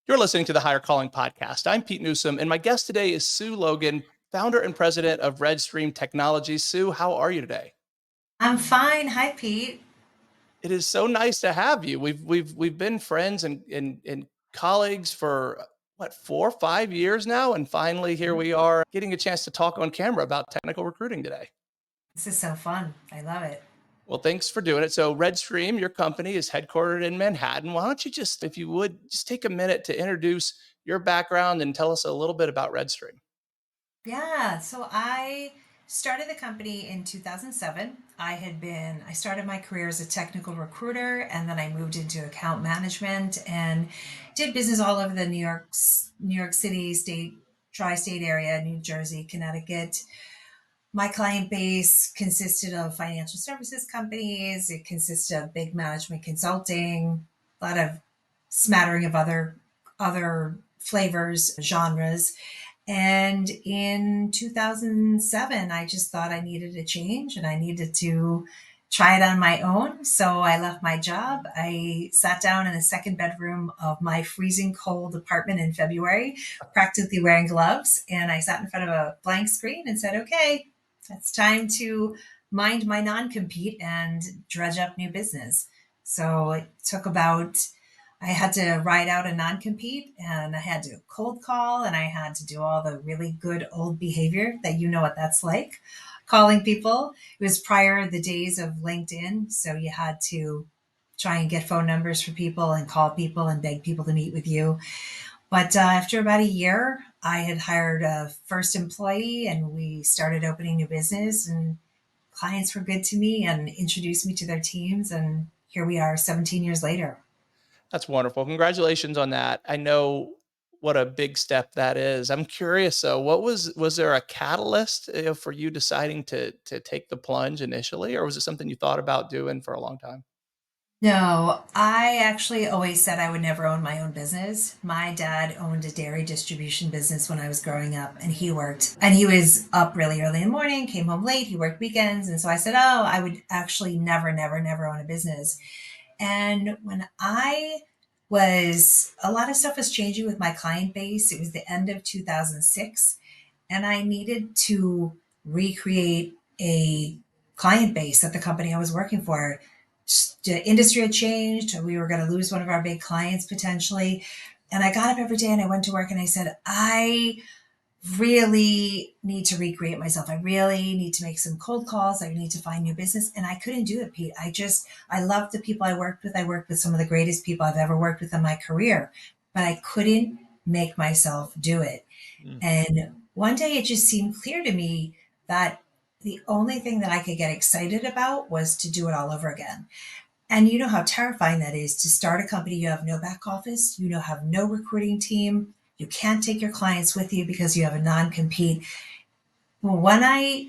You're listening to the Higher Calling Podcast. I'm Pete Newsome, and my guest today is Sioux Logan, founder and president of RedStream Technology. Sue, how are you today? I'm fine. Hi, Pete. It is so nice to have you. We've been friends and colleagues for what 4 or 5 years now, and finally here we are getting a chance to talk on camera about technical recruiting today. This is so fun. I love it. Well, thanks for doing it. So, RedStream, your company, is headquartered in Manhattan. Why don't you just, if you would, just take a minute to introduce your background and tell us a little bit about RedStream? Yeah. So I started the company in 2007. I started my career as a technical recruiter, and then I moved into account management and did business all over the New York City, tri-state area, New Jersey, Connecticut. My client base consisted of financial services companies. It consisted of big management consulting, a lot of smattering of other flavors, genres. And in 2007, I just thought I needed a change and I needed to try it on my own. So I left my job. I sat down in a second bedroom of my freezing cold apartment in February, practically wearing gloves. And I sat in front of a blank screen and said, okay, it's time to mind my non compete and dredge up new business. So it took about I had to write out a non compete and I had to cold call and I had to do all the really good old behavior that you know what that's like. Calling people. It was prior the days of LinkedIn. So you had to try and get phone numbers for people and call people and beg people to meet with you. But after about a year, I had hired a first employee and we started opening new business and clients were good to me and introduced me to their teams. And here we are 17 years later. That's wonderful. Congratulations on that. I know what a big step that is. I'm curious though, was there a catalyst for you deciding to take the plunge initially, or was it something you thought about doing for a long time? No, I actually always said I would never own my own business. My dad owned a dairy distribution business when I was growing up, and he was up really early in the morning, came home late, he worked weekends. And so I said, oh, I would actually never, never, never own a business. And when a lot of stuff was changing with my client base. It was the end of 2006, and I needed to recreate a client base at the company I was working for. The industry had changed. We were going to lose one of our big clients potentially. And I got up every day and I went to work and I said, I really need to recreate myself. I really need to make some cold calls. I need to find new business. And I couldn't do it, Pete. I loved the people I worked with. I worked with some of the greatest people I've ever worked with in my career, but I couldn't make myself do it. Mm. And one day it just seemed clear to me that the only thing that I could get excited about was to do it all over again. And you know how terrifying that is to start a company. You have no back office, have no recruiting team, you can't take your clients with you because you have a non compete. Well, when I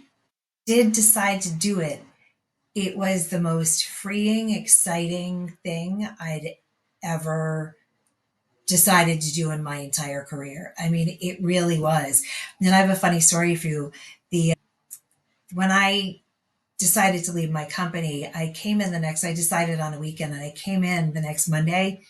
did decide to do it, it was the most freeing, exciting thing I'd ever decided to do in my entire career. I mean, it really was. And I have a funny story for you. The When I decided to leave my company, I decided on a weekend and I came in the next Monday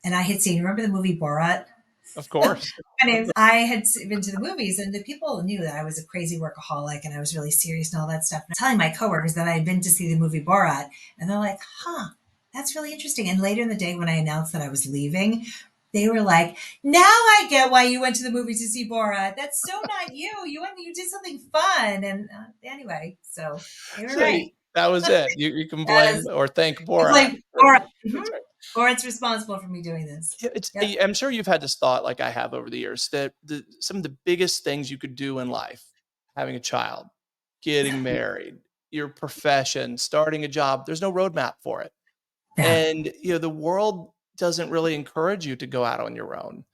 and I had seen, remember the movie Borat? Of course. I had been to the movies and the people knew that I was a crazy workaholic and I was really serious and all that stuff. And I'm telling my coworkers that I had been to see the movie Borat and they're like, huh, that's really interesting. And later in the day when I announced that I was leaving, they were like, now I get why you went to the movie to see Borat. That's so not you. You did something fun. And anyway, so they were So right. that was it. You can blame Yes. or thank It's Borat. like Borat. That's right. Borat's responsible for me doing this. Yeah, it's Yep. I'm sure you've had this thought like I have over the years that some of the biggest things you could do in life, having a child, getting married, your profession, starting a job, there's no roadmap for it. Yeah. And the world doesn't really encourage you to go out on your own,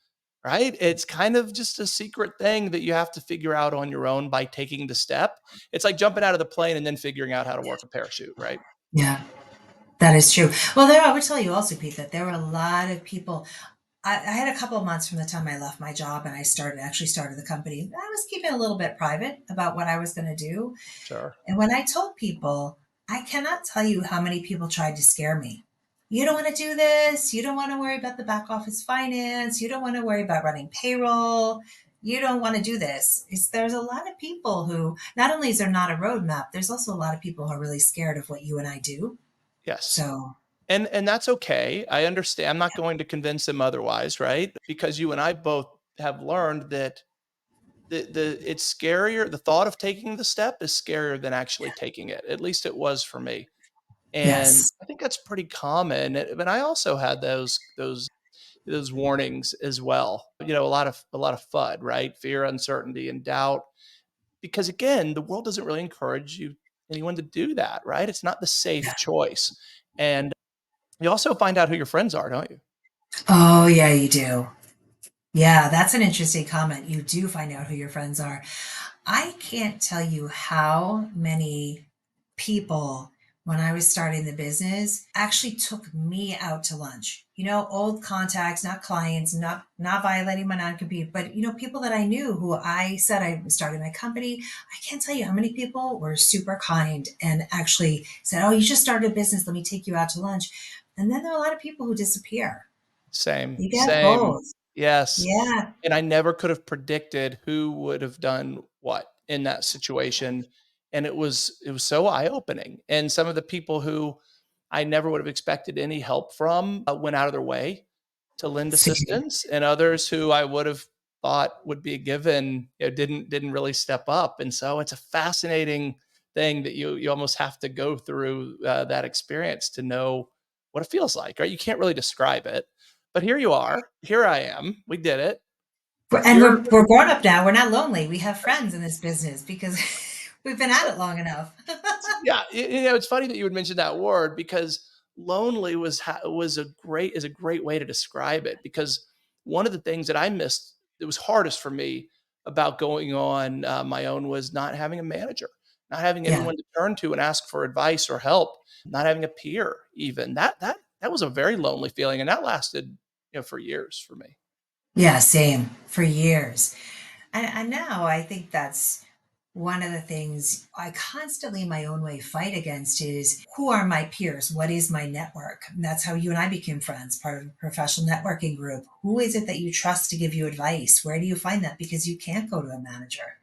right? It's kind of just a secret thing that you have to figure out on your own by taking the step. It's like jumping out of the plane and then figuring out how to work a parachute, right? Yeah. That is true. I would tell you also, Pete, that there were a lot of people. I had a couple of months from the time I left my job and I started the company. I was keeping a little bit private about what I was going to do. Sure. And when I told people, I cannot tell you how many people tried to scare me. you don't want to do this. You don't want to worry about the back office finance. You don't want to worry about running payroll. You don't want to do this. There's a lot of people who, not only is there not a roadmap, there's also a lot of people who are really scared of what you and I do. Yes. So, And that's okay. I understand. I'm not going to convince them otherwise, right? Because you and I both have learned that the it's scarier. The thought of taking the step is scarier than actually taking it. At least it was for me. And yes. I think that's pretty common. But I also had those warnings as well. A lot of FUD, right? Fear, uncertainty, and doubt. Because again, the world doesn't really encourage anyone to do that, right? It's not the Yeah. safe choice. And you also find out who your friends are, don't you? Oh, yeah, you do. Yeah, that's an interesting comment. You do find out who your friends are. I can't tell you how many people, when I was starting the business, actually took me out to lunch. Old contacts, not clients, not violating my non-compete, but people that I knew who I said I was starting my company. I can't tell you how many people were super kind and actually said, "Oh, you just started a business. Let me take you out to lunch." And then there are a lot of people who disappear. Same, You get same. both. Yes. Yeah. And I never could have predicted who would have done what in that situation. And it was so eye-opening. And some of the people who I never would have expected any help from went out of their way to lend Same. assistance, and others who I would have thought would be a given, didn't really step up. And so it's a fascinating thing that you almost have to go through that experience to know what it feels like, right? You can't really describe it, but here you are. Here I am. We did it. And You're we're grown up now. We're not lonely. We have friends in this business because we've been at it long enough. Yeah, it's funny that you would mention that word because lonely is a great way to describe it, because one of the things that I missed that was hardest for me about going on my own was not having a manager, not having Yeah. anyone to turn to and ask for advice or help, not having a peer even. That was a very lonely feeling, and that lasted for years for me. Yeah, same for years. And now I think that's one of the things I constantly, in my own way, fight against is who are my peers? What is my network? And that's how you and I became friends, part of a professional networking group. Who is it that you trust to give you advice? Where do you find that? Because you can't go to a manager.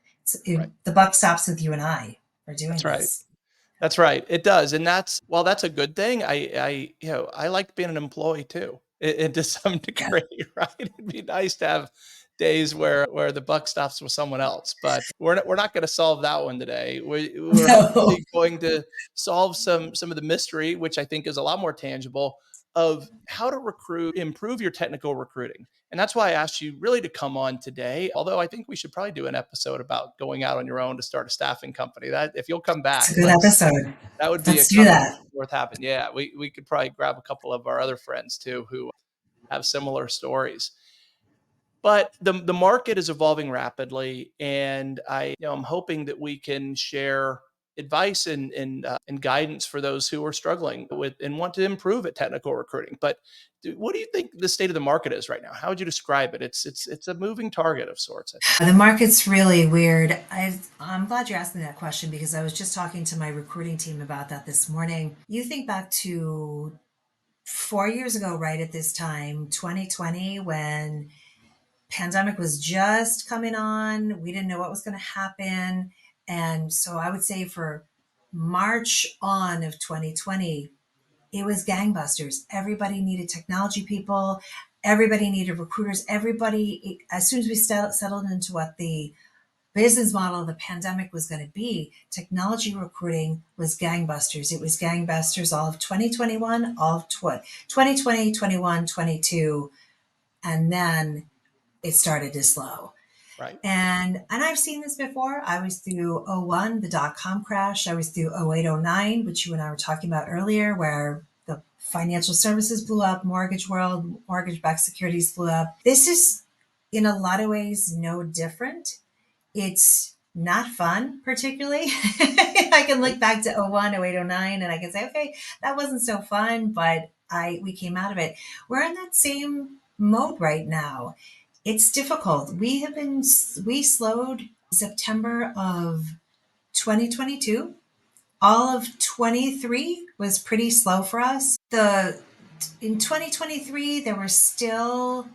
Right. The buck stops with you and I for doing That's right. this. That's right. It does, and while that's a good thing, I like being an employee too, to some Yeah. degree, right? It'd be nice to have days where the buck stops with someone else, but we're not gonna solve that one today. We're No. hopefully going to solve some of the mystery, which I think is a lot more tangible, of how to improve your technical recruiting. And that's why I asked you really to come on today. Although I think we should probably do an episode about going out on your own to start a staffing company. That if you'll come It's back, a good let's episode. that would be a Let's do conversation that. worth having. Yeah, we could probably grab a couple of our other friends too who have similar stories. But the market is evolving rapidly, and I'm hoping that we can share advice and guidance for those who are struggling with and want to improve at technical recruiting. But what do you think the state of the market is right now? How would you describe it? It's a moving target of sorts, I think. The market's really weird. I'm glad you're asking that question because I was just talking to my recruiting team about that this morning. You think back to 4 years ago, right at this time, 2020, when pandemic was just coming on. We didn't know what was going to happen. And so I would say for March on of 2020, it was gangbusters. Everybody needed technology people. Everybody needed recruiters. Everybody, as soon as we settled into what the business model of the pandemic was going to be, technology recruiting was gangbusters. It was gangbusters all of 2021, all of 2020, 21, 22, and then it started to slow. Right. And I've seen this before. I was through '01, the dot-com crash. I was through '08, '09, which you and I were talking about earlier, where the financial services blew up, mortgage world, mortgage-backed securities blew up. This is in a lot of ways no different. It's not fun, particularly. I can Right. look back to '01, '08, '09, and I can say, okay, that wasn't so fun, but we came out of it. We're in that same mode right now. It's difficult. We slowed September of 2022. All of 23 was pretty slow for us. The In 2023, it was still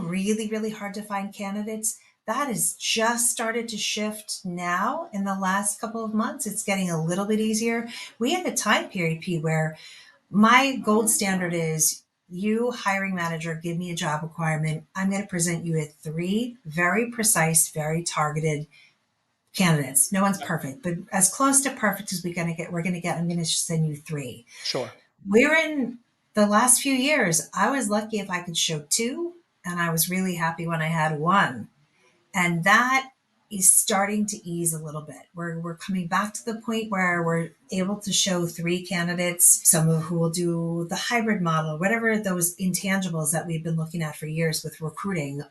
really, really hard to find candidates. That has just started to shift now in the last couple of months. It's getting a little bit easier. We had a time period, P, where my gold standard is you, hiring manager, give me a job requirement. I'm going to present you with three very precise, very targeted candidates. No one's perfect, but as close to perfect as we're going to get, I'm going to send you three. Sure. We're in the last few years, I was lucky if I could show two, and I was really happy when I had one. And that is starting to ease a little bit. We're coming back to the point where we're able to show three candidates, some of who will do the hybrid model, whatever those intangibles that we've been looking at for years with recruiting,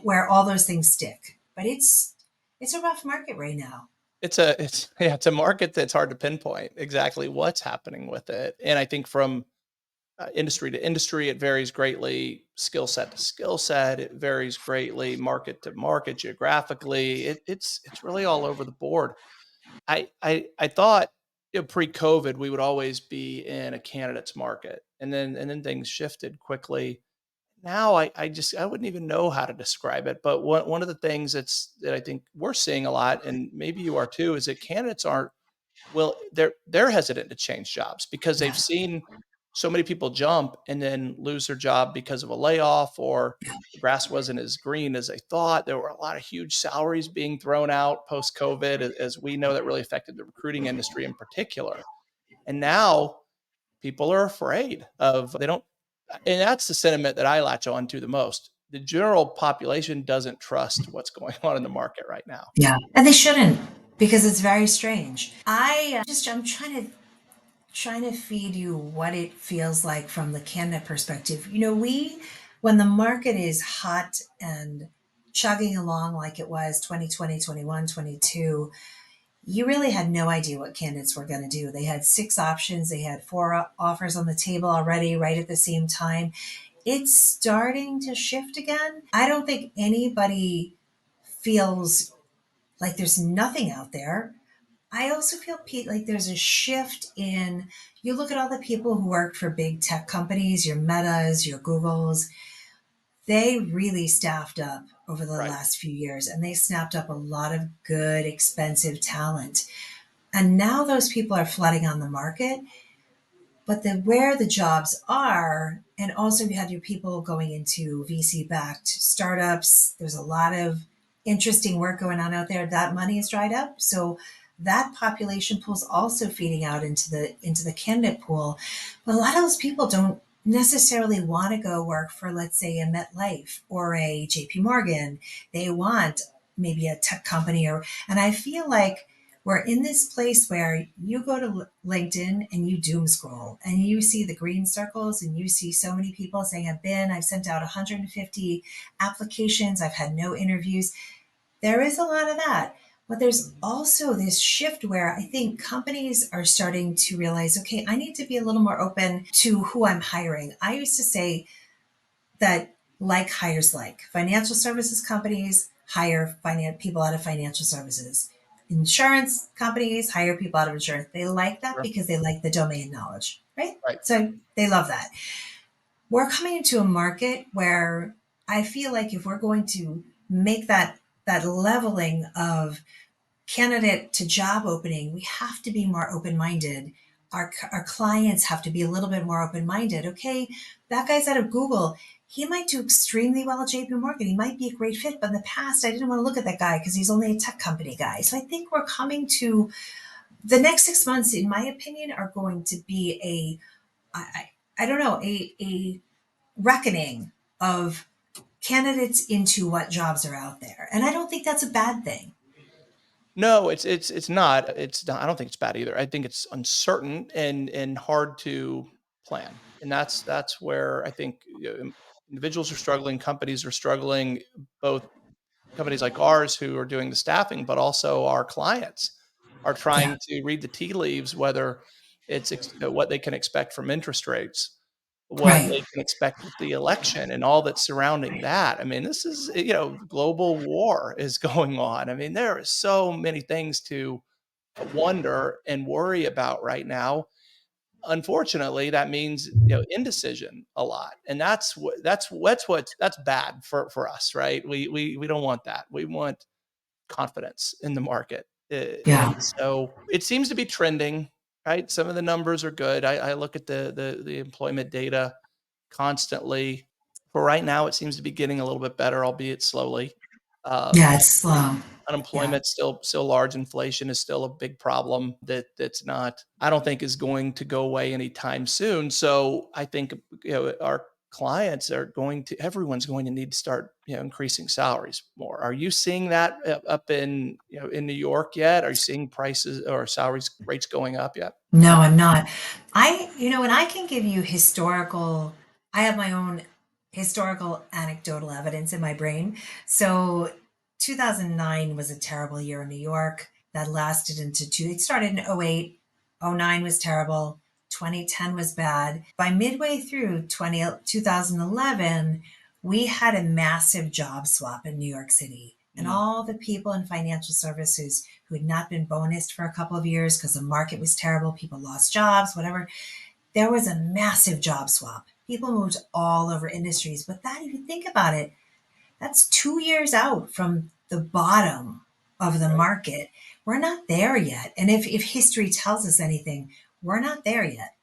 where all those things stick. But it's a rough market right now. It's yeah, it's a market that's hard to pinpoint exactly what's happening with it, and I think from industry to industry, it varies greatly. Skill set to skill set, it varies greatly. Market to market, geographically, it's really all over the board. I thought, pre-COVID we would always be in a candidates market, and then things shifted quickly. Now I wouldn't even know how to describe it. But one of the things that I think we're seeing a lot, and maybe you are too, is that candidates aren't well, they're hesitant to change jobs because they've Yes. seen so many people jump and then lose their job because of a layoff, or the grass wasn't as green as they thought. There were a lot of huge salaries being thrown out post COVID, as we know that really affected the recruiting industry in particular. And now people are afraid of they don't, and that's the sentiment that I latch on to the most. The general population doesn't trust what's going on in the market right now. Yeah. And they shouldn't, because it's very strange. I'm trying to feed you what it feels like from the candidate perspective. When the market is hot and chugging along like it was 2020, 21, 22, you really had no idea what candidates were going to do. They had six options, they had four offers on the table already, right at the same time. It's starting to shift again. I don't think anybody feels like there's nothing out there. I also feel, Pete, like there's a shift in, you look at all the people who worked for big tech companies, your Metas, your Googles, they really staffed up over the Right. last few years, and they snapped up a lot of good, expensive talent. And now those people are flooding on the market, but where the jobs are, and also you had your people going into VC backed startups. There's a lot of interesting work going on out there. That money is dried up, so that population pool is also feeding out into the candidate pool. But a lot of those people don't necessarily want to go work for, let's say, a MetLife or a JP Morgan. They want maybe a tech company, and I feel like we're in this place where you go to LinkedIn and you doom scroll and you see the green circles and you see so many people saying, I've sent out 150 applications, I've had no interviews. There is a lot of that. But there's also this shift where I think companies are starting to realize, okay, I need to be a little more open to who I'm hiring. I used to say that like hires like. Financial services companies hire people out of financial services. Insurance companies hire people out of insurance. They like that Sure. because they like the domain knowledge, right? Right. So they love that. We're coming into a market where I feel like if we're going to make that leveling of candidate to job opening, we have to be more open minded. Our clients have to be a little bit more open minded. Okay, that guy's out of Google. He might do extremely well at JP Morgan. He might be a great fit, but in the past, I didn't want to look at that guy because he's only a tech company guy. So I think we're coming to the next 6 months, in my opinion, are going to be I don't know, a reckoning of candidates into what jobs are out there. And I don't think that's a bad thing. No, it's not. It's not. I don't think it's bad either. I think it's uncertain and hard to plan, and that's where I think, individuals are struggling, companies are struggling, both companies like ours who are doing the staffing, but also our clients are Yeah. trying to read the tea leaves, whether what they can expect from interest rates, what Right. they can expect with the election and all that's surrounding that. I mean, this is, global war is going on. I mean, there are so many things to wonder and worry about right now. unfortunately, that means, indecision a lot, and that's bad for us, right? We don't want that. We want confidence in the market. And Yeah. so it seems to be trending, right? Some of the numbers are good. I look at the employment data constantly. For right now, it seems to be getting a little bit better, albeit slowly. Yeah, it's slow. Yeah. Unemployment's still large. Inflation is still a big problem that's not, I don't think, is going to go away anytime soon. So I think, our clients are going to everyone's going to need to start, increasing salaries more. Are you seeing that up in, in New York yet? Are you seeing prices or salaries rates going up yet? No, I'm not. And I can give you historical, I have my own historical anecdotal evidence in my brain. So 2009 was a terrible year in New York that lasted it started in '08. '09 was terrible. 2010 was bad. By midway through 2011, we had a massive job swap in New York City. And Mm, all the people in financial services who had not been bonused for a couple of years because the market was terrible, people lost jobs, whatever. There was a massive job swap. People moved all over industries. But that, if you think about it, that's 2 years out from the bottom of the right. market. We're not there yet. And if history tells us anything, we're not there yet.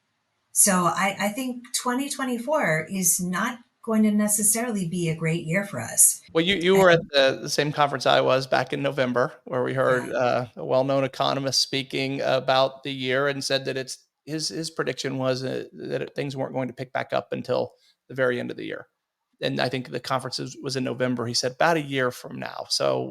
So I think 2024 is not going to necessarily be a great year for us. Well, you were at the same conference I was back in November, where we heard, Yeah. a well-known economist speaking about the year and said that it's his prediction was, things weren't going to pick back up until the very end of the year. And I think the conference was in November. He said about a year from now. So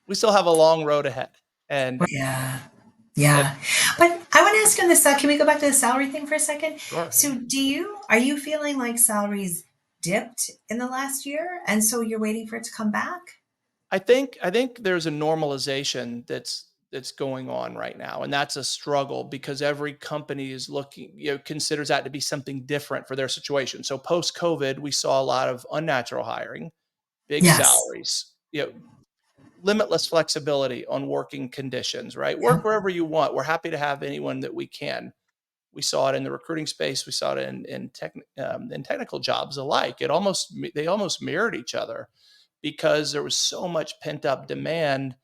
we still have a long road ahead. And Yeah. and Yeah. But I want to ask you on this, can we go back to the salary thing for a second? sure, yeah. So are you feeling like salaries dipped in the last year and so you're waiting for it to come back? I think there's a normalization that's going on right now, and that's a struggle because every company is looking, considers that to be something different for their situation. So post COVID, we saw a lot of unnatural hiring, big Yes. salaries, limitless flexibility on working conditions, right? Work Yep. wherever you want. We're happy to have anyone that we can. We saw it in the recruiting space. We saw it in technical jobs alike. They almost mirrored each other because there was so much pent up demand.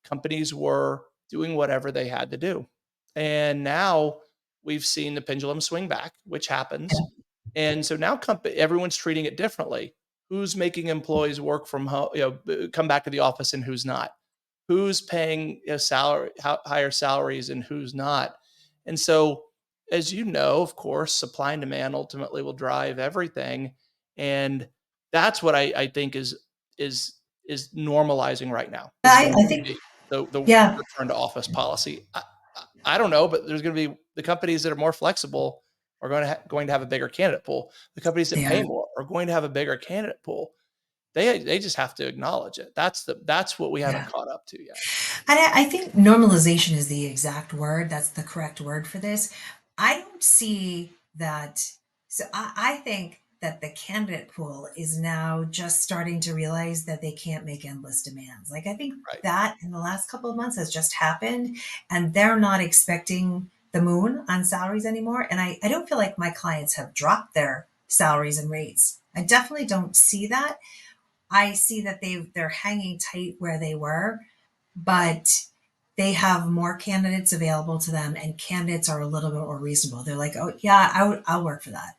Companies were doing whatever they had to do, and now we've seen the pendulum swing back, which happens. And so now everyone's treating it differently. Who's making employees work from home, come back to the office, and who's not? Who's paying higher salaries and who's not? And so, as you know, of course, supply and demand ultimately will drive everything, and that's what I think is is normalizing right now is going I to think, be the yeah, return to office policy. I don't know, but there's going to be the companies that are more flexible are going to have a bigger candidate pool. The companies that they pay are. more are going to have a bigger candidate pool. They just have to acknowledge it. That's what we haven't Yeah. caught up to yet. And I think normalization is the exact word. That's the correct word for this. I don't see that. So I think that the candidate pool is now just starting to realize that they can't make endless demands. Like, I think Right. that in the last couple of months has just happened, and they're not expecting the moon on salaries anymore. And I don't feel like my clients have dropped their salaries and rates. I definitely don't see that. I see that they're hanging tight where they were, but they have more candidates available to them, and candidates are a little bit more reasonable. They're like, "Oh yeah, I'll work for that."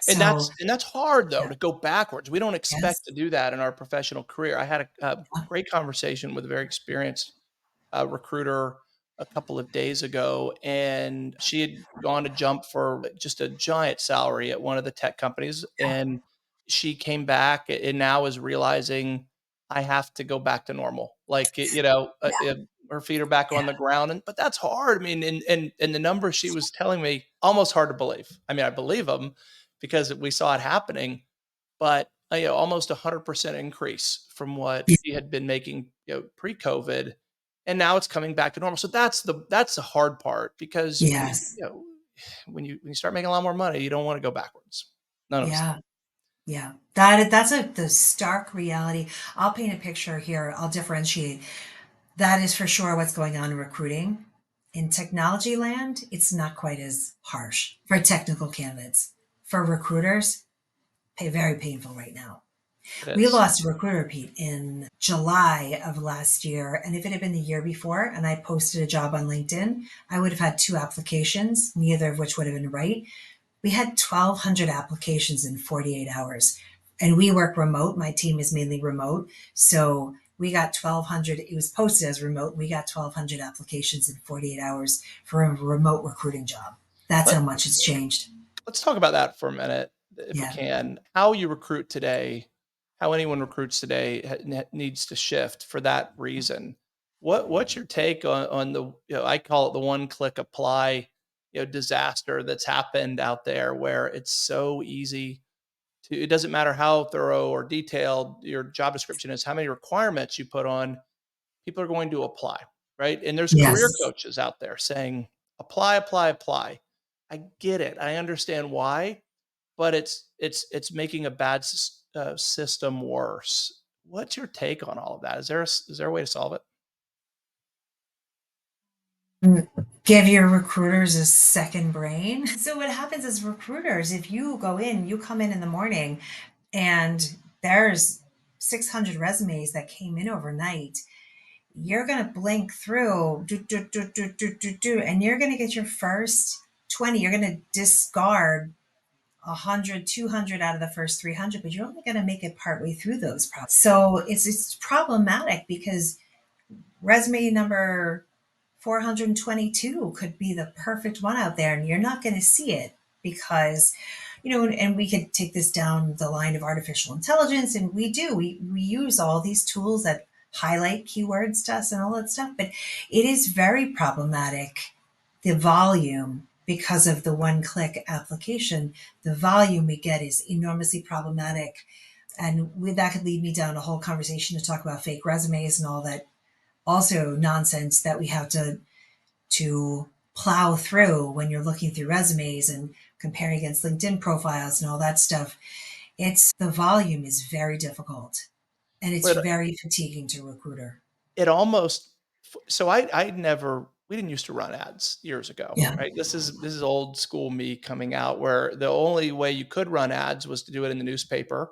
And So that's hard though yeah, to go backwards. We don't expect yes, to do that in our professional career. I had a great conversation with a very experienced recruiter a couple of days ago, and she had gone to jump for just a giant salary at one of the tech companies, and she came back and now is realizing I have to go back to normal. Like yeah, her feet are back yeah, on the ground, and but that's hard. I mean, and the numbers she was telling me almost hard to believe. I mean, I believe them because we saw it happening, but almost 100% increase from what yeah, she had been making, pre-COVID, and now it's coming back to normal. So that's the hard part because yes, when you start making a lot more money, you don't want to go backwards. None of us. yeah, yeah. That's the stark reality. I'll paint a picture here. I'll differentiate. That is for sure what's going on in recruiting. In technology land, it's not quite as harsh for technical candidates. For recruiters, very painful right now. It We is. lost a recruiter, Pete, in July of last year. And if it had been the year before and I posted a job on LinkedIn, I would have had two applications, neither of which would have been right. We had 1,200 applications in 48 hours. And we work remote. My team is mainly remote. So we got 1,200. It was posted as remote. We got 1,200 applications in 48 hours for a remote recruiting job. That's how Let much it's changed. let's talk about that for a minute, if we Yeah. can. How you recruit today, how anyone recruits today needs to shift for that reason. What's your take on the, I call it the one click apply, disaster that's happened out there where it's so easy to, it doesn't matter how thorough or detailed your job description is, how many requirements you put on, people are going to apply, right? And there's career Yes. coaches out there saying, apply, apply, apply. I get it. I understand why, but it's making a bad system worse. What's your take on all of that? Is there a way to solve it? Give your recruiters a second brain. So what happens is recruiters, if you go in, you come in the morning and there's 600 resumes that came in overnight, you're going to blink through and you're going to get your first 20. You're going to discard 100, 200 out of the first 300, but you're only going to make it partway through those problems. So it's problematic because resume number 422 could be the perfect one out there and you're not going to see it because and we could take this down the line of artificial intelligence, and we use all these tools that highlight keywords to us and all that stuff, but it is very problematic, the volume, because of the one click application. The volume we get is enormously problematic, and that could lead me down a whole conversation to talk about fake resumes and all that also nonsense that we have to plow through when you're looking through resumes and comparing against LinkedIn profiles and all that stuff. It's the volume is very difficult and it's But very fatiguing to a recruiter. it almost, so I never, we didn't used to run ads years ago, Yeah. right? This is old school me coming out, where the only way you could run ads was to do it in the newspaper.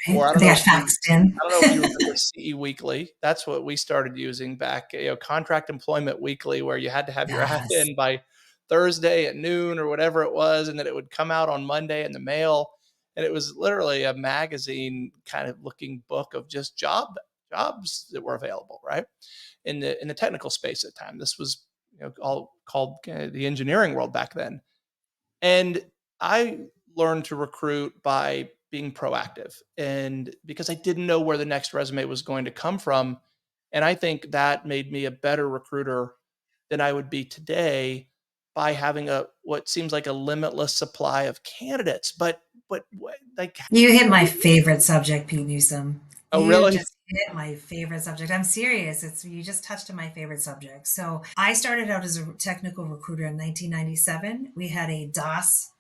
Right? Or They got faxed in. I don't know if you remember CE Weekly. That's what we started using back, Contract Employment Weekly, where you had to have your ad Yes. in by Thursday at noon or whatever it was, and then it would come out on Monday in the mail. And it was literally a magazine kind of looking book of just jobs that were available, right? In the technical space at the time. This was, all called the engineering world back then. And I learned to recruit by being proactive, and because I didn't know where the next resume was going to come from. And I think that made me a better recruiter than I would be today, by having a what seems like a limitless supply of candidates. Like, You hit my favorite subject, Pete Newsom. oh You really? just hit my favorite subject. I'm serious. It's you just touched on my favorite subject. So I started out as a technical recruiter in 1997. We had a DOS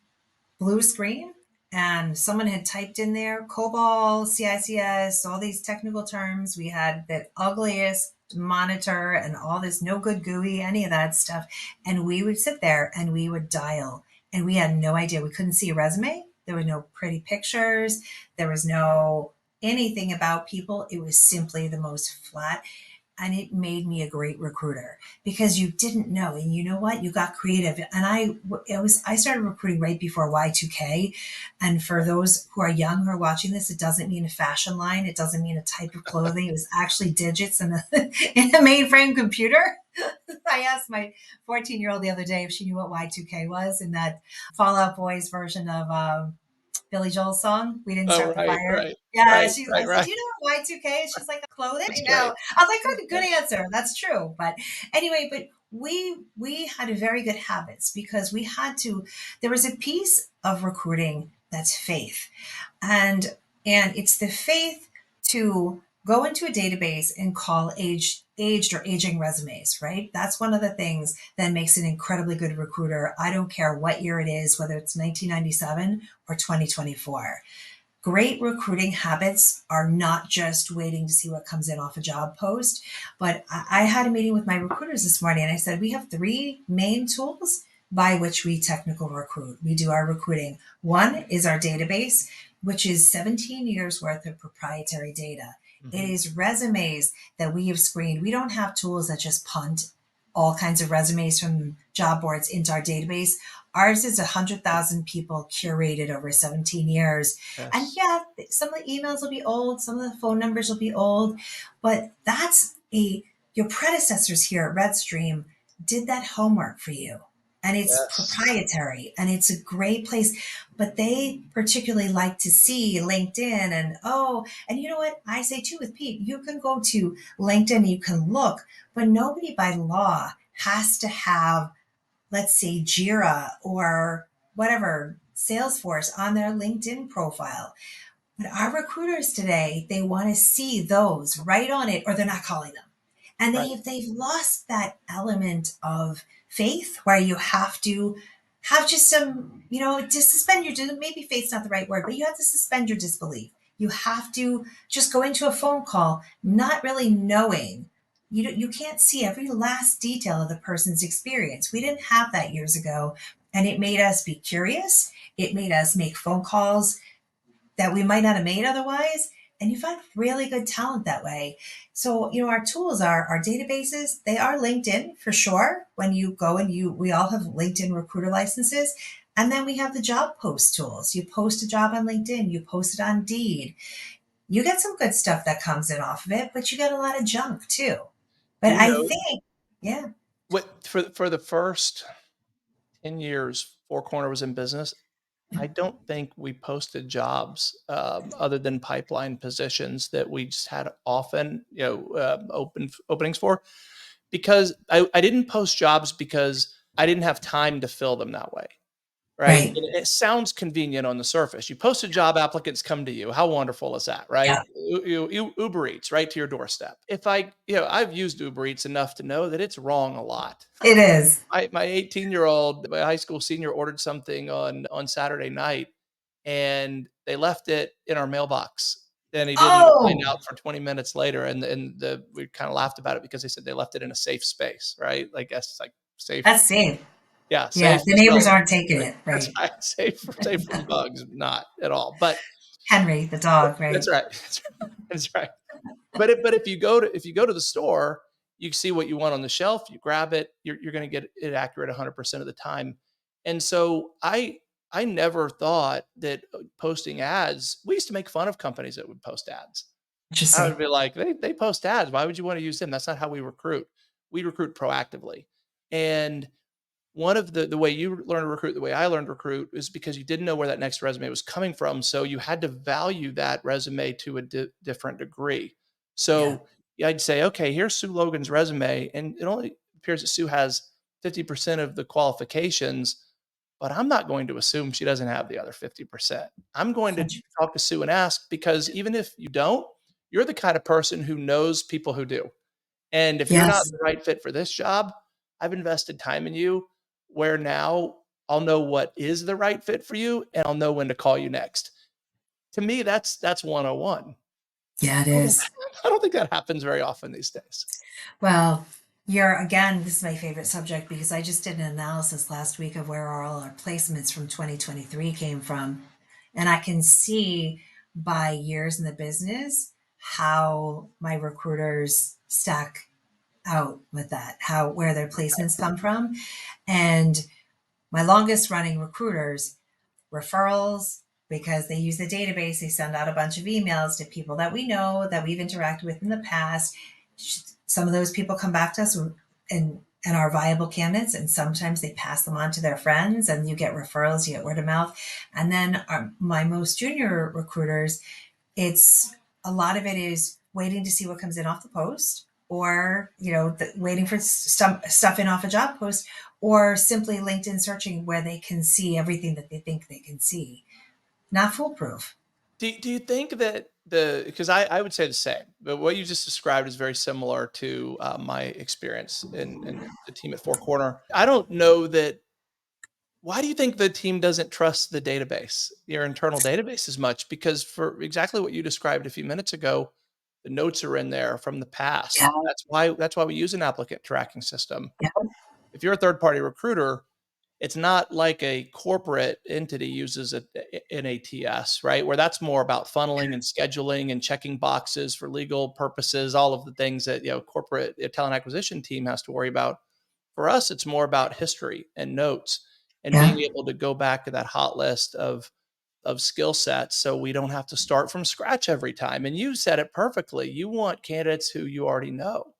blue screen and someone had typed in there COBOL, CICS, all these technical terms. We had the ugliest monitor and all this no good GUI, any of that stuff. And we would sit there and we would dial and we had no idea. We couldn't see a resume. There were no pretty pictures. There was no anything about people. It was simply the most flat, and it made me a great recruiter because you didn't know. And you know what, you got creative. And I started recruiting right before Y2K. And for those who are young who are watching this, it doesn't mean a fashion line, it doesn't mean a type of clothing. It was actually digits in a in a mainframe computer. I asked my 14-year-old the other day if she knew what Y2K was, in that Fallout Boys version of Billy Joel's song, "We Didn't Oh, Start the right, Fire." right, Yeah, right, I right, said, right. "Do you know what Y2K is?" She's like, "Clothing." That's I know. great. I was like, That's "Good, good great. answer. That's true." But anyway, but we had a very good habits because we had to. There was a piece of recruiting that's faith, and it's the faith to go into a database and call aged or aging resumes, right? That's one of the things that makes an incredibly good recruiter. I don't care what year it is, whether it's 1997 or 2024. great recruiting habits are not just waiting to see what comes in off a job post. But I had a meeting with my recruiters this morning and I said, we have three main tools by which we technical recruit. We do our recruiting. One is our database, which is 17 years worth of proprietary data. It Mhm. is resumes that we have screened. We don't have tools that just punt all kinds of resumes from job boards into our database. Ours is 100,000 people curated over 17 years. And Yes. yeah, some of the emails will be old, some of the phone numbers will be old, but your predecessors here at RedStream did that homework for you. And it's Yes. proprietary and it's a great place. But they particularly like to see LinkedIn and and you know what? I say too with Pete, you can go to LinkedIn, you can look, but nobody by law has to have, let's say, Jira or whatever, Salesforce on their LinkedIn profile. But our recruiters today, they want to see those right on it or they're not calling them. And Right. they've lost that element of faith where you have to have just some, to suspend your, maybe faith's not the right word, but you have to suspend your disbelief. You have to just go into a phone call not really knowing. You can't see every last detail of the person's experience. We didn't have that years ago, and it made us be curious. It made us make phone calls that we might not have made otherwise. And you find really good talent that way. So, our tools are our databases. They are LinkedIn for sure. When you go and we all have LinkedIn recruiter licenses. And then we have the job post tools. You post a job on LinkedIn, you post it on Indeed. You get some good stuff that comes in off of it, but you get a lot of junk too. Do But you I know think, yeah, what for the first 10 years Four Corner was in business, I don't think we posted jobs, other than pipeline positions that we just had often, openings for, because I didn't post jobs because I didn't have time to fill them that way. Right? right. It sounds convenient on the surface. You post a job, applicants come to you. How wonderful is that, right? Yeah, Uber Eats right to your doorstep. I've used Uber Eats enough to know that it's wrong a lot. it is. My 18-year-old, my high school senior ordered something on Saturday night, and they left it in our mailbox. And he didn't find Oh, out for 20 minutes later, and we kinda laughed about it because they said they left it in a safe space, right? I guess it's like safe. that's safe. Yeah, Yeah, safe the is neighbors relative. aren't taking Right. it. That's Right. right. Safe from bugs, not at all. But Henry, the dog, that's right? right. That's right. But if you go to the store, you see what you want on the shelf, you grab it, you're gonna get it accurate 100% of the time. And so I never thought that, posting ads, we used to make fun of companies that would post ads. I would Interesting. be like, "They post ads. Why would you wanna use them? That's not how we recruit. We recruit proactively." And one of the way you learn to recruit the way I learned to recruit is because you didn't know where that next resume was coming from, so you had to value that resume to a different degree. Yeah, So, yeah, I'd say, "Okay, here's Sue Logan's resume, and it only appears that Sue has 50% of the qualifications, but I'm not going to assume she doesn't have the other 50%. I'm going to 100. talk to Sue and ask, because even if you don't, you're the kind of person who knows people who do. And if you're not Yes, the right fit for this job, I've invested time in you, where now I'll know what is the right fit for you, and I'll know when to call you next." To me, that's 101. yeah, it I don't think is. I don't think that happens very often these days. Well, you're again, this is my favorite subject because I just did an analysis last week of where all our placements from 2023 came from. And I can see by years in the business how my recruiters stack out with that, how where their placements come from. And my longest running recruiters, referrals, because they use the database, they send out a bunch of emails to people that we know that we've interacted with in the past. Some of those people come back to us and are viable candidates, and sometimes they pass them on to their friends, and you get referrals, you get word of mouth. And then my most junior recruiters, it's a lot of it is waiting to see what comes in off the post, or waiting for stuff in off a job post, or simply LinkedIn searching where they can see everything that they think they can see. Not foolproof. Do you think that because I would say the same, but what you just described is very similar to, my experience in the team at Four Corner. I don't know that why do you think the team doesn't trust the database, your internal database as much? Because for exactly what you described a few minutes ago, the notes are in there from the Yeah, past. That's why we use an applicant tracking system. yeah, If you're a third party recruiter, it's not like a corporate entity uses an ATS, right? Where that's more about funneling and scheduling and checking boxes for legal purposes, all of the things that corporate talent acquisition team has to worry about. For us, it's more about history and notes and being yeah. able to go back to that hot list of skill sets so we don't have to start from scratch every time. And you said it perfectly. You want candidates who you already know.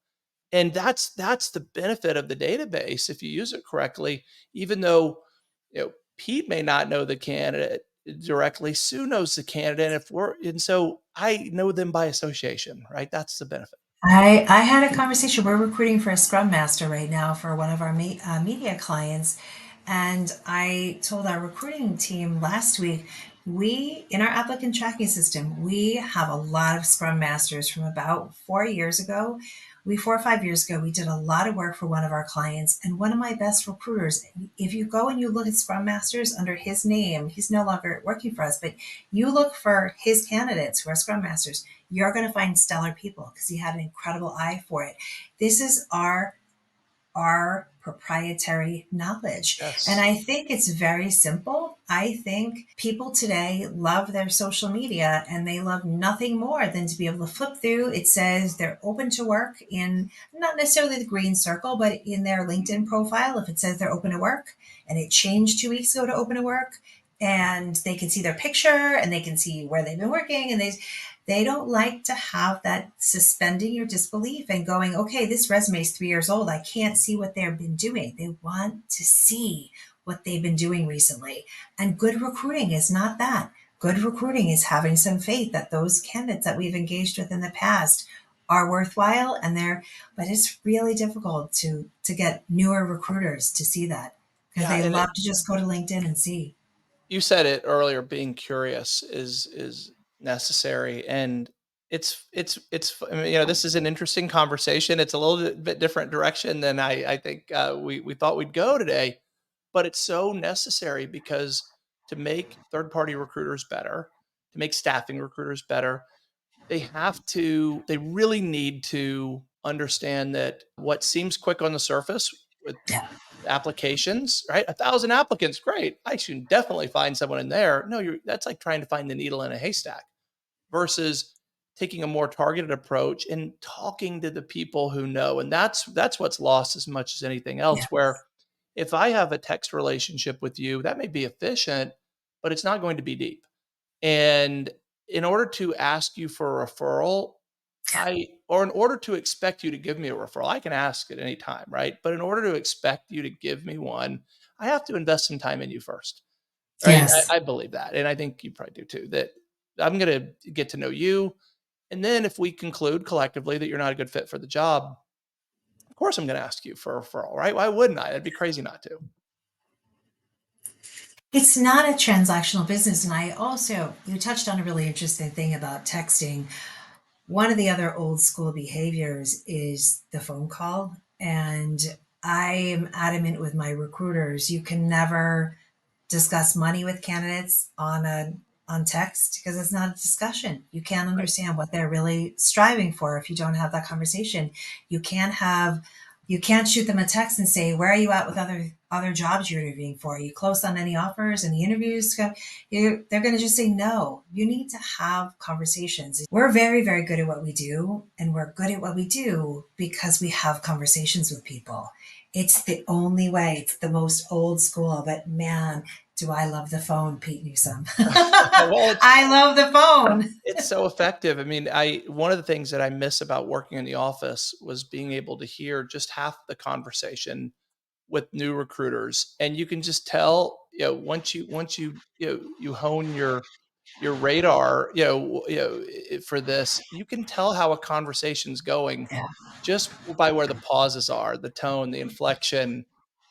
And that's the benefit of the database if you use it correctly, even though Pete may not know the candidate directly, Sue knows the candidate. And so I know them by association, right? That's the benefit. I had a conversation. We're recruiting for a scrum master right now for one of our media clients. And I told our recruiting team last week, in our applicant tracking system, we have a lot of scrum masters from about 4 years ago. 4 or 5 years ago, we did a lot of work for one of our clients. And one of my best recruiters, if you go and you look at scrum masters under his name, he's no longer working for us, but you look for his candidates who are scrum masters, you're going to find stellar people because he had an incredible eye for it. This is our proprietary knowledge. And Yes. I think it's very simple. I think people today love their social media and they love nothing more than to be able to flip through. It says they're open to work in not necessarily the green circle, but in their LinkedIn profile, if it says they're open to work and it changed 2 weeks ago to open to work, and they can see their picture and they can see where they've been working, and they don't like to have that suspending your disbelief and going, okay, this resume is 3 years old. I can't see what they've been doing. They want to see what they've been doing recently. And good recruiting is not that. Good recruiting is having some faith that those candidates that we've engaged with in the past are worthwhile and but it's really difficult to get newer recruiters to see that because Yeah, they and love to just go to LinkedIn and see. you said it earlier, being curious is necessary. And I mean, this is an interesting conversation. It's a little bit different direction than I think we thought we'd go today, but it's so necessary because to make third party recruiters better, to make staffing recruiters better, they really need to understand that what seems quick on the surface with Yeah. applications, right? 1,000 applicants, great. I should definitely find someone in there. No, that's like trying to find the needle in a haystack versus taking a more targeted approach and talking to the people who know. And that's what's lost as much as anything Yeah. else. Where if I have a text relationship with you, that may be efficient, but it's not going to be deep. And in order to ask you for a referral, or in order to expect you to give me a referral, I can ask at any time, right? But in order to expect you to give me one, I have to invest some time in you first, right? Yes. I believe that. And I think you probably do too, that I'm going to get to know you. And then if we conclude collectively that you're not a good fit for the job, of course I'm going to ask you for a referral, right? Why wouldn't I? It'd be crazy not to. It's not a transactional business. And you touched on a really interesting thing about texting. One of the other old school behaviors is the phone call. And I am adamant with my recruiters. You can never discuss money with candidates on text because it's not a discussion. You can't Right. understand what they're really striving for if you don't have that conversation. You can't have you can't shoot them a text and say, where are you at with other jobs you're interviewing for? Are you close on any offers, any interviews? They're going to just say no. You need to have conversations. We're very, very good at what we do, and we're good at what we do because we have conversations with people. It's the only way. It's the most old school, but man, do I love the phone, Pete Newsom. Well, I love the phone. it's so effective. I mean, I one of the things that I miss about working in the office was being able to hear just half the conversation with new recruiters, and you can just tell, once you hone your radar, for this, you can tell how a conversation's going Yeah, just by where the pauses are, the tone, the inflection,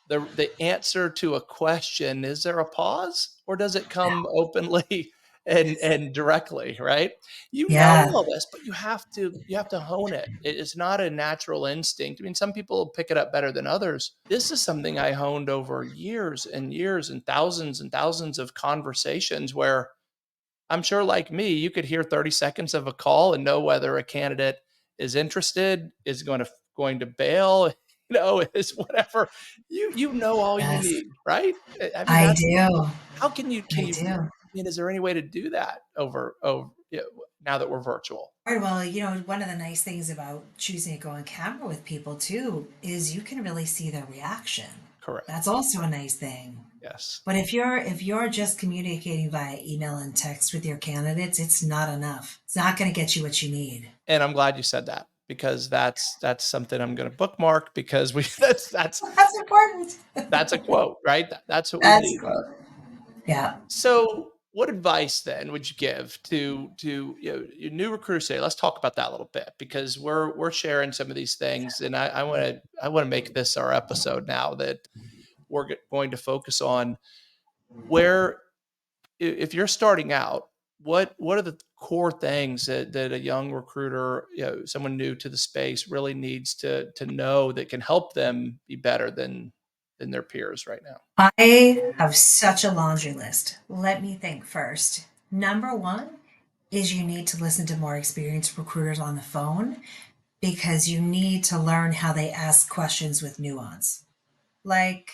the answer to a question. Is there a pause or does it come openly? and directly, right? You know Yeah, all this, but you have to hone it. It's not a natural instinct. I mean, some people pick it up better than others. This is something I honed over years and years and thousands of conversations where I'm sure, like me, you could hear 30 seconds of a call and know whether a candidate is interested, is going to bail, is whatever. You know all you yes, need, right? I mean, I that's do. how can I you? do. I mean, is there any way to do that over now that we're virtual? Right, well, one of the nice things about choosing to go on camera with people too is you can really see their reaction. That's Correct. also a nice thing. Yes. But if you're just communicating via email and text with your candidates, it's not enough. It's not going to get you what you need. And I'm glad you said that because that's something I'm going to bookmark because we that's That's important. that's a quote, right? That's what we That's need. good. Yeah. So, what advice then would you give to your new recruiters today? Let's talk about that a little bit because we're sharing some of these things, and I want to make this our episode now that we're going to focus on where if you're starting out, what are the core things that a young recruiter, someone new to the space, really needs to know that can help them be better than their peers right now? I have such a laundry list. Let me think first. Number one is you need to listen to more experienced recruiters on the phone because you need to learn how they ask questions with nuance. Like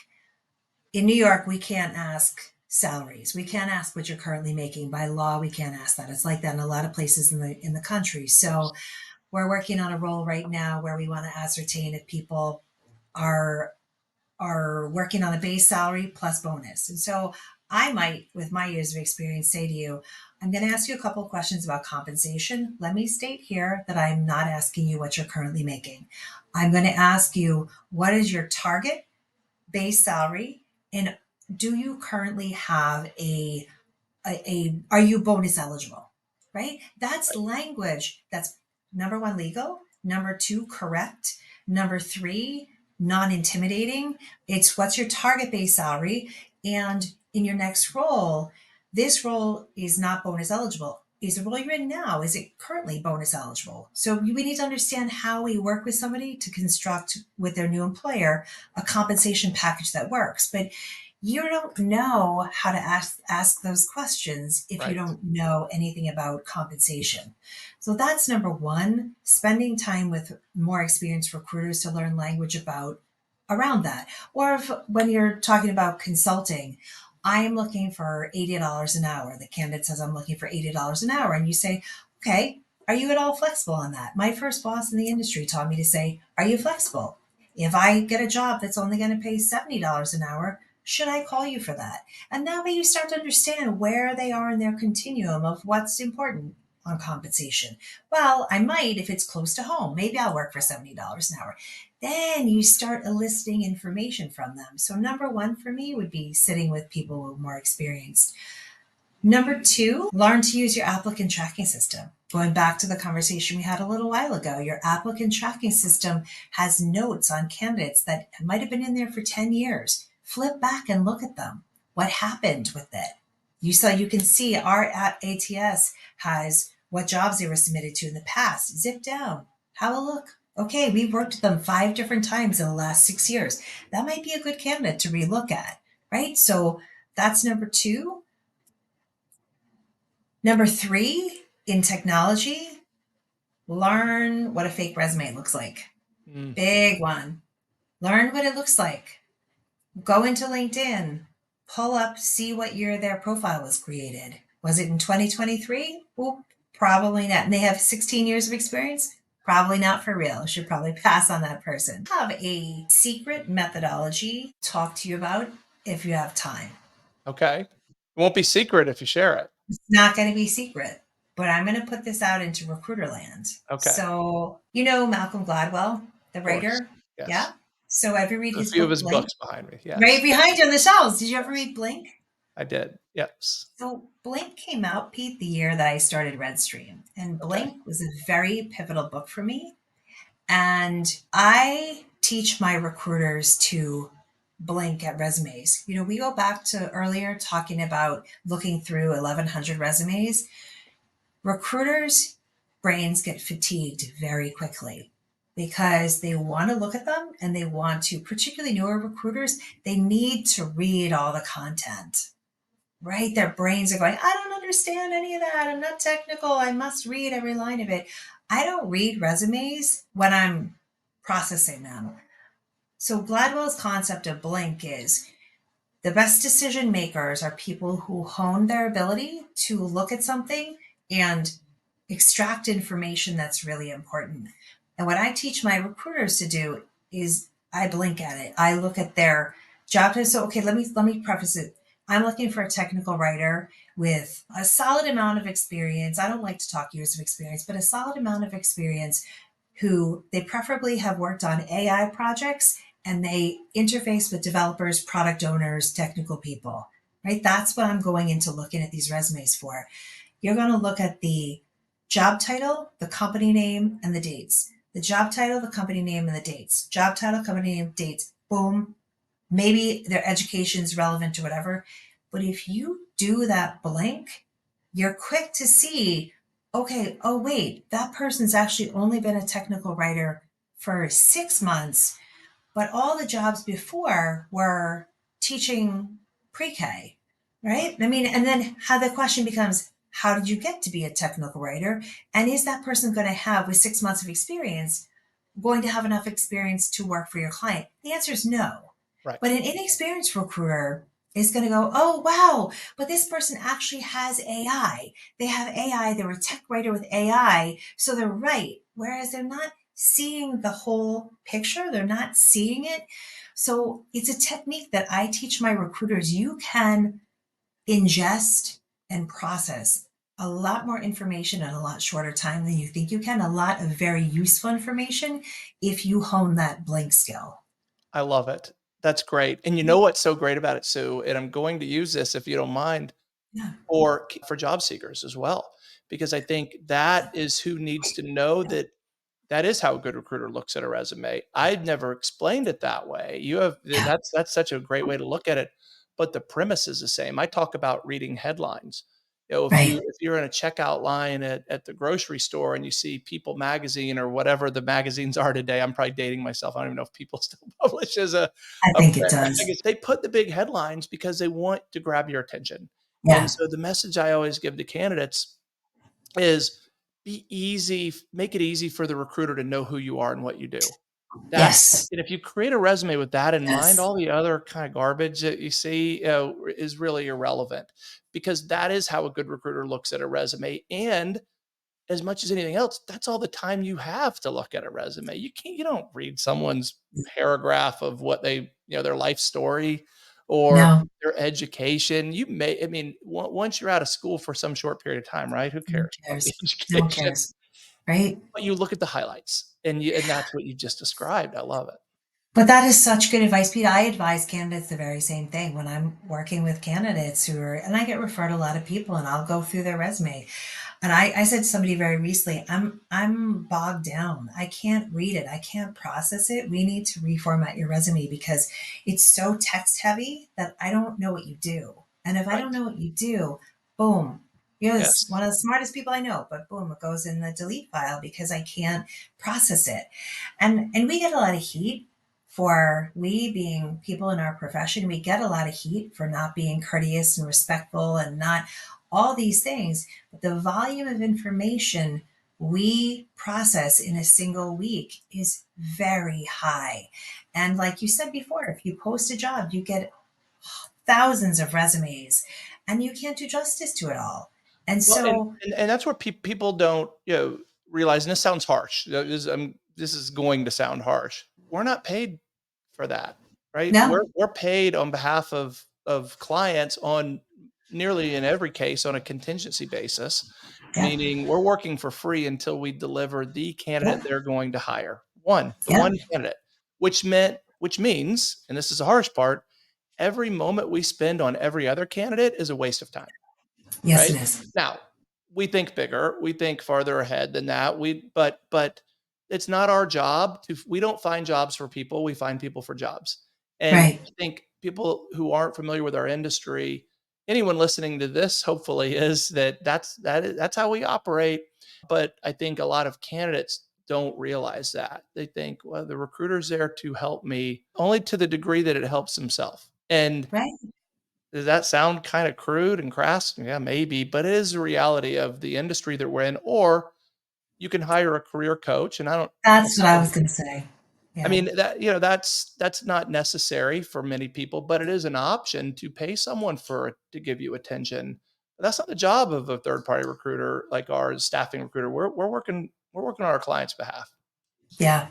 in New York, we can't ask salaries. We can't ask what you're currently making. By law, we can't ask that. It's like that in a lot of places in the country. So we're working on a role right now where we want to ascertain if people are are working on a base salary plus bonus. And so I might, with my years of experience, say to you, I'm going to ask you a couple of questions about compensation. Let me state here that I'm not asking you what you're currently making. I'm going to ask you, what is your target base salary? And do you currently have are you bonus eligible? Right? That's language that's number one, legal, number two, correct, number three, non intimidating. It's what's your target base salary? And in your next role, this role is not bonus eligible. Is the role you're in now, is it currently bonus eligible? So we need to understand how we work with somebody to construct with their new employer a compensation package that works. But you don't know how to ask those questions if you Right. don't know anything about compensation. So that's number one, spending time with more experienced recruiters to learn language about around that. Or if when you're talking about consulting, I am looking for $80 an hour. The candidate says I'm looking for $80 an hour. And you say, okay, are you at all flexible on that? My first boss in the industry taught me to say, are you flexible? If I get a job that's only going to pay $70 an hour, should I call you for that? And that way you start to understand where they are in their continuum of what's important on compensation. Well, I might if it's close to home. Maybe I'll work for $70 an hour. Then you start eliciting information from them. So, number one for me would be sitting with people who are more experienced. Number two, learn to use your applicant tracking system. Going back to the conversation we had a little while ago, your applicant tracking system has notes on candidates that might have been in there for 10 years. Flip back and look at them. What happened with it? You can see our ATS has what jobs they were submitted to in the past. Zip down, have a look. Okay, we've worked with them 5 different times in the last 6 years. That might be a good candidate to relook at, right? So that's number two. Number three, in technology, learn what a fake resume looks like. Mm, Big one. Learn what it looks like. Go into LinkedIn, pull up, see what year their profile was created. Was it in 2023? Well, probably not. And they have 16 years of experience? Probably not for real. Should probably pass on that person. I have a secret methodology to talk to you about if you have time. okay. It won't be secret if you share it. It's not going to be secret, but I'm going to put this out into recruiter land. Okay. So, Malcolm Gladwell, the Of course. writer? Yes. Yeah. So, ever read A his few of book, his Blink? books behind me. Right Yes. behind you on the shelves. Did you ever Yes. read Blink? I did. Yes. So, Blink came out, Pete, the year that I started RedStream. And Okay. Blink was a very pivotal book for me. And I teach my recruiters to blink at resumes. We go back to earlier talking about looking through 1,100 resumes. Recruiters' brains get fatigued very quickly because they want to look at them and they want to, particularly newer recruiters, they need to read all the content, right? Their brains are going, I don't understand any of that. I'm not technical. I must read every line of it. I don't read resumes when I'm processing them. So Gladwell's concept of blink is the best decision makers are people who hone their ability to look at something and extract information that's really important. And what I teach my recruiters to do is I blink at it. I look at their job title. So okay, let me preface it. I'm looking for a technical writer with a solid amount of experience. I don't like to talk years of experience, but a solid amount of experience who they preferably have worked on AI projects and they interface with developers, product owners, technical people, right? That's what I'm going into looking at these resumes for. You're going to look at the job title, the company name, and the dates. The job title, the company name, and the dates. Job title, company name, dates. Boom. Maybe their education is relevant to whatever. But if you do that blank, you're quick to see, okay, oh, wait, that person's actually only been a technical writer for 6 months, but all the jobs before were teaching pre-K, right? I mean, and then how the question becomes, how did you get to be a technical writer? And is that person going to have, with 6 months of experience, going to have enough experience to work for your client? The answer is no. Right. But an inexperienced recruiter is going to go, oh, wow, but this person actually has AI. They have AI. They're a tech writer with AI. So they're right. Whereas they're not seeing the whole picture, they're not seeing it. So it's a technique that I teach my recruiters. You can ingest and process a lot more information in a lot shorter time than you think you can. A lot of very useful information if you hone that blank skill. I love it. That's great. And you know what's so great about it, Sue, and I'm going to use this if you don't mind, Yeah. for job seekers as well, because I think that is who needs to know that that is how a good recruiter looks at a resume. I'd never explained it that way. You have Yeah. that's such a great way to look at it, but the premise is the same. I talk about reading headlines. Right. If you're in a checkout line at the grocery store and you see People magazine or whatever the magazines are today, I'm probably dating myself. I don't even know if People still publishes I a think it print does. magazine. They put the big headlines because they want to grab your attention. And Yeah. so the message I always give to candidates is be easy, make it easy for the recruiter to know who you are and what you do. That's Yes. and if you create a resume with that in mind, Yes. all the other kind of garbage that you see, is really irrelevant because that is how a good recruiter looks at a resume. And as much as anything else, that's all the time you have to look at a resume. You don't read someone's paragraph of what their life story or No, their education. I mean, once you're out of school for some short period of time, right? Who no one cares about the cares. No one education? cares. Right. But you look at the highlights and that's what you just described. I love it. But that is such good advice, Pete. I advise candidates the very same thing when I'm working with candidates and I get referred a lot of people and I'll go through their resume. And I said to somebody very recently, I'm bogged down. I can't read it. I can't process it. We need to reformat your resume because it's so text heavy that I don't know what you do. And if I don't Right. know what you do, boom, you're Yes. one of the smartest people I know, but boom, it goes in the delete file because I can't process it. And we get a lot of heat for we being people in our profession, we get a lot of heat for not being courteous and respectful and not all these things. But the volume of information we process in a single week is very high. And like you said before, if you post a job, you get thousands of resumes and you can't do justice to it all. And Well, so, and that's where people don't, realize, and this sounds harsh. This is going to sound harsh. We're not paid for that, right? no, We're paid on behalf of clients on nearly in every case on a contingency basis, yep, meaning we're working for free until we deliver the candidate yep, they're going to hire. The yep, one candidate, which means, and this is the harsh part, every moment we spend on every other candidate is a waste of time. yes, Right? it is. Now, we think bigger, we think farther ahead than that. But it's not our job we don't find jobs for people, we find people for jobs. And Right. I think people who aren't familiar with our industry, anyone listening to this hopefully is that's how we operate. But I think a lot of candidates don't realize that. They think, well, the recruiter's there to help me only to the degree that it helps himself. And Right. does that sound kind of crude and crass? Yeah, maybe, but it is the reality of the industry that we're in. Or you can hire a career coach, and I don't That's what I necessarily was going to say. I Yeah. mean, that's not necessary for many people, but it is an option to pay someone to give you attention. That's not the job of a third party recruiter like ours, staffing recruiter. We're working on our client's behalf. Yeah.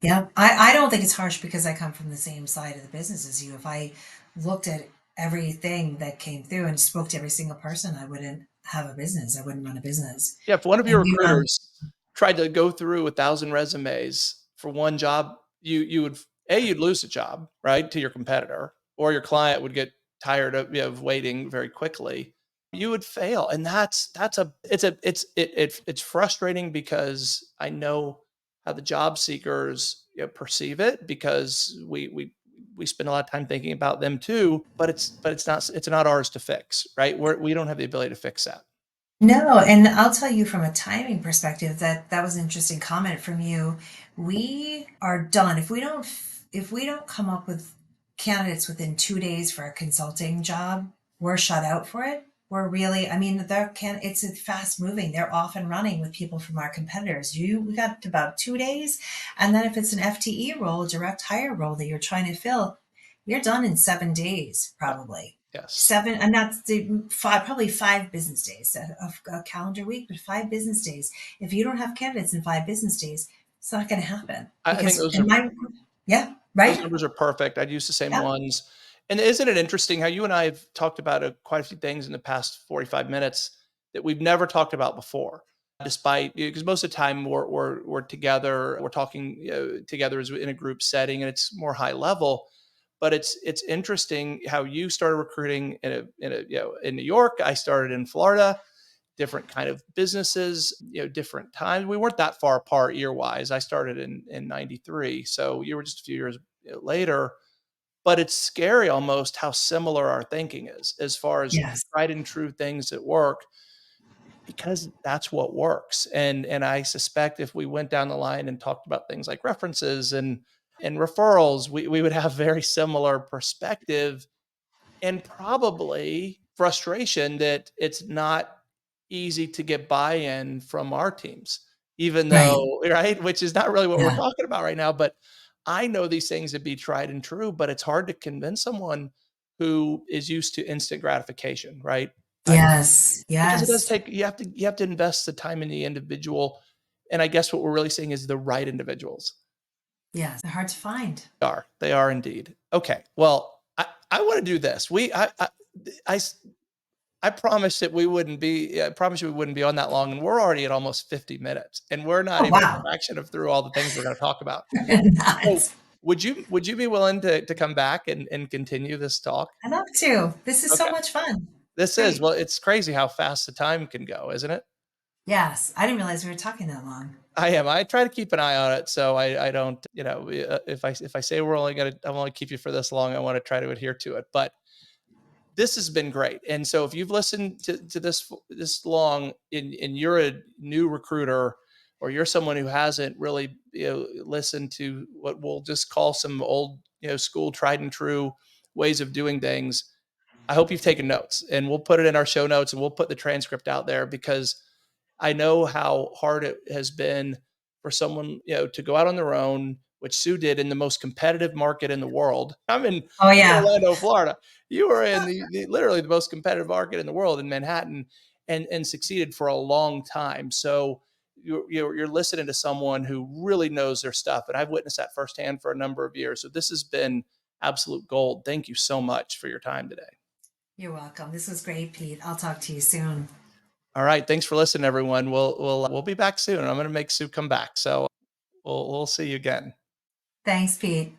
Yeah. I don't think it's harsh because I come from the same side of the business as you. If I looked at everything that came through and spoke to every single person, I wouldn't have a business. I wouldn't run a business. Yeah, if one of your And you run, recruiters tried to go through 1,000 resumes for one job, you'd lose the job, right, to your competitor, or your client would get tired of waiting very quickly. You would fail, and that's a it's frustrating because I know how the job seekers, perceive it because we spend a lot of time thinking about them too, but it's not ours to fix, right? We don't have the ability to fix that. no, and I'll tell you from a timing perspective that that was an interesting comment from you. We are done if we don't come up with candidates within 2 days for a consulting job, we're shut out for it. We're really, I mean, there can it's fast moving. They're off and running with people from our competitors. We got about 2 days, and then if it's an FTE role, direct hire role that you're trying to fill, you're done in 7 days Yeah. probably. Yes. Seven, and that's the five, probably 5 business days, a calendar week, but 5 business days. If you don't have candidates in 5 business days, it's not going to happen I think because those in are my, yeah, those right. numbers are perfect. I'd use the same Yeah. ones. And isn't it interesting how you and I have talked about quite a few things in the past 45 minutes that we've never talked about before, despite because most of the time we're together, we're talking together as in a group setting, and it's more high level. But it's interesting how you started recruiting in New York. I started in Florida, different kind of businesses, different times. We weren't that far apart year wise. I started in '93, so you were just a few years later. But it's scary almost how similar our thinking is as far as Yes. tried and true things that work because that's what works. And I suspect if we went down the line and talked about things like references and referrals, we would have very similar perspective and probably frustration that it's not easy to get buy-in from our teams, even Right. though right? Which is not really what we're Yeah. talking about right now, but I know these things to be tried and true, but it's hard to convince someone who is used to instant gratification, right? I Yes. because it does Yes. take you have to invest the time in the individual, and I guess what we're really seeing is the right individuals. Yes. They're hard to find. They are indeed. Okay, well, I wanna do this. I I promised that we wouldn't be I promise you we wouldn't be on that long, and we're already at almost 50 minutes, and we're not Oh, even a wow. fraction of through all the things we're gonna talk about. So, Nuts. would you be willing to come back and continue this talk? I love to. This is so Okay. much fun. It's This is great. well, it's crazy how fast the time can go, isn't it? Yes. I didn't realize we were talking that long. I am. I try to keep an eye on it, so I don't, if I say I'm only keep you for this long, I wanna try to adhere to it, but this has been great. And so if you've listened to this long and you're a new recruiter or you're someone who hasn't really listened to what we'll just call some old school tried and true ways of doing things, I hope you've taken notes, and we'll put it in our show notes and we'll put the transcript out there because I know how hard it has been for someone, to go out on their own, which Sue did in the most competitive market in the world. Oh, I'm in yeah. Orlando, Florida. You were in literally the most competitive market in the world in Manhattan and succeeded for a long time. So you're listening to someone who really knows their stuff. And I've witnessed that firsthand for a number of years. So this has been absolute gold. Thank you so much for your time today. You're welcome. This was great, Pete. I'll talk to you soon. All right. Thanks for listening, everyone. We'll be back soon. I'm going to make Sue come back. So we'll see you again. Thanks, Pete.